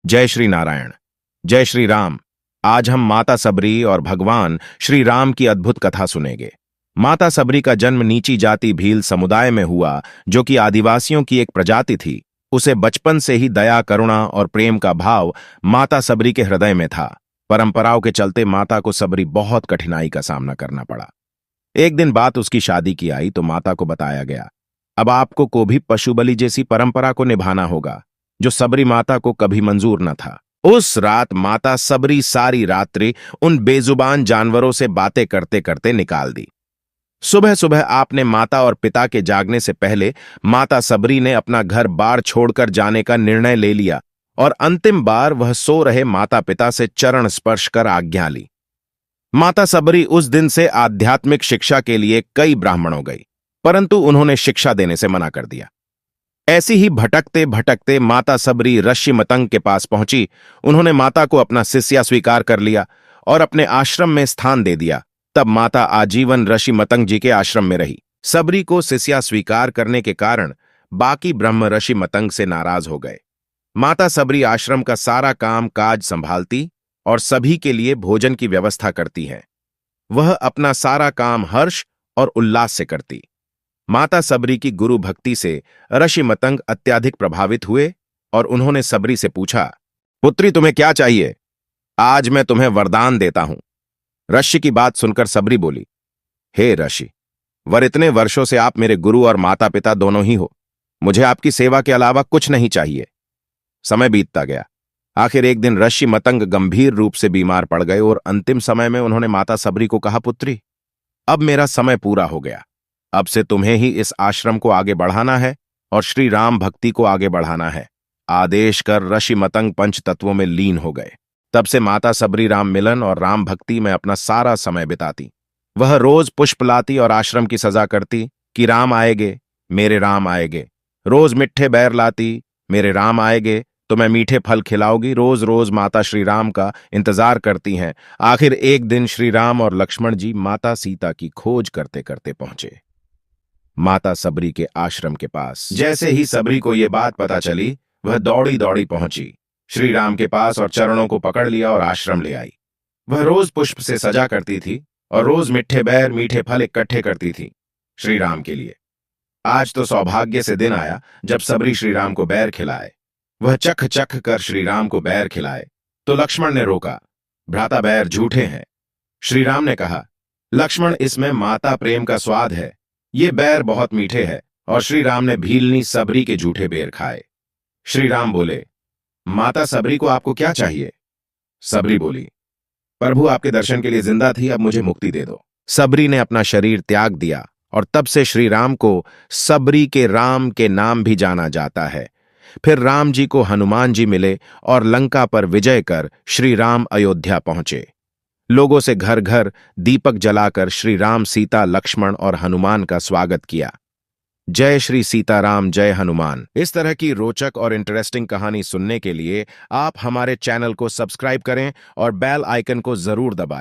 जय श्री नारायण। जय श्री राम। आज हम माता सबरी और भगवान श्री राम की अद्भुत कथा सुनेंगे। माता सबरी का जन्म नीची जाति भील समुदाय में हुआ, जो कि आदिवासियों की एक प्रजाति थी। उसे बचपन से ही दया, करुणा और प्रेम का भाव माता सबरी के हृदय में था। परंपराओं के चलते माता को सबरी बहुत कठिनाई का सामना करना पड़ा। एक दिन बात उसकी शादी की आई तो माता को बताया गया, अब आपको को भी पशु बलि जैसी परंपरा को निभाना होगा, जो सबरी माता को कभी मंजूर न था। उस रात माता सबरी सारी रात्रि उन बेजुबान जानवरों से बातें करते करते निकाल दी। सुबह सुबह आपने माता और पिता के जागने से पहले माता सबरी ने अपना घर बार छोड़कर जाने का निर्णय ले लिया और अंतिम बार वह सो रहे माता पिता से चरण स्पर्श कर आज्ञा ली। माता सबरी उस दिन से आध्यात्मिक शिक्षा के लिए कई ब्राह्मणों गई, परंतु उन्होंने शिक्षा देने से मना कर दिया। ऐसी ही भटकते भटकते माता सबरी ऋषि मतंग के पास पहुंची। उन्होंने माता को अपना शिष्या स्वीकार कर लिया और अपने आश्रम में स्थान दे दिया। तब माता आजीवन ऋषि मतंग जी के आश्रम में रही। सबरी को शिष्या स्वीकार करने के कारण बाकी ब्रह्म ऋषि मतंग से नाराज हो गए। माता सबरी आश्रम का सारा काम काज संभालती और सभी के लिए भोजन की व्यवस्था करती हैं। वह अपना सारा काम हर्ष और उल्लास से करती। माता सबरी की गुरु भक्ति से ऋषि मतंग अत्यधिक प्रभावित हुए और उन्होंने सबरी से पूछा, पुत्री तुम्हें क्या चाहिए? आज मैं तुम्हें वरदान देता हूं। ऋषि की बात सुनकर सबरी बोली, हे ऋषि, वर इतने वर्षों से आप मेरे गुरु और माता पिता दोनों ही हो। मुझे आपकी सेवा के अलावा कुछ नहीं चाहिए। समय बीतता गया। आखिर एक दिन ऋषि मतंग गंभीर रूप से बीमार पड़ गए और अंतिम समय में उन्होंने माता सबरी को कहा, पुत्री, अब मेरा समय पूरा हो गया। अब से तुम्हें ही इस आश्रम को आगे बढ़ाना है और श्री राम भक्ति को आगे बढ़ाना है। आदेश कर ऋषि मतंग पंच तत्वों में लीन हो गए। तब से माता सबरी राम मिलन और राम भक्ति में अपना सारा समय बिताती। वह रोज पुष्प लाती और आश्रम की सजा करती कि राम आएगे, मेरे राम आएगे। रोज मिठ्ठे बैर लाती, मेरे राम आएगे तो मैं मीठे फल खिलाऊंगी। रोज रोज माता श्री राम का इंतजार करती हैं। आखिर एक दिन श्री राम और लक्ष्मण जी माता सीता की खोज करते करते पहुंचे माता सबरी के आश्रम के पास। जैसे ही सबरी को यह बात पता चली, वह दौड़ी दौड़ी पहुंची श्री राम के पास और चरणों को पकड़ लिया और आश्रम ले आई। वह रोज पुष्प से सजा करती थी और रोज मिठ्ठे बैर, मीठे फल इकट्ठे करती थी श्री राम के लिए। आज तो सौभाग्य से दिन आया जब सबरी श्री राम को बैर खिलाए। वह चख चख कर श्री राम को बैर खिलाए तो लक्ष्मण ने रोका, भ्राता बैर झूठे हैं। श्री राम ने कहा, लक्ष्मण, इसमें माता प्रेम का स्वाद है, ये बैर बहुत मीठे हैं। और श्री राम ने भीलनी सबरी के झूठे बैर खाए। श्री राम बोले, माता सबरी को आपको क्या चाहिए? सबरी बोली, प्रभु आपके दर्शन के लिए जिंदा थी, अब मुझे मुक्ति दे दो। सबरी ने अपना शरीर त्याग दिया और तब से श्री राम को सबरी के राम के नाम भी जाना जाता है। फिर राम जी को हनुमान जी मिले और लंका पर विजय कर श्री राम अयोध्या पहुंचे। लोगों से घर घर दीपक जलाकर श्री राम, सीता, लक्ष्मण और हनुमान का स्वागत किया। जय श्री सीताराम, जय हनुमान। इस तरह की रोचक और इंटरेस्टिंग कहानी सुनने के लिए आप हमारे चैनल को सब्सक्राइब करें और बेल आइकन को जरूर दबाएं।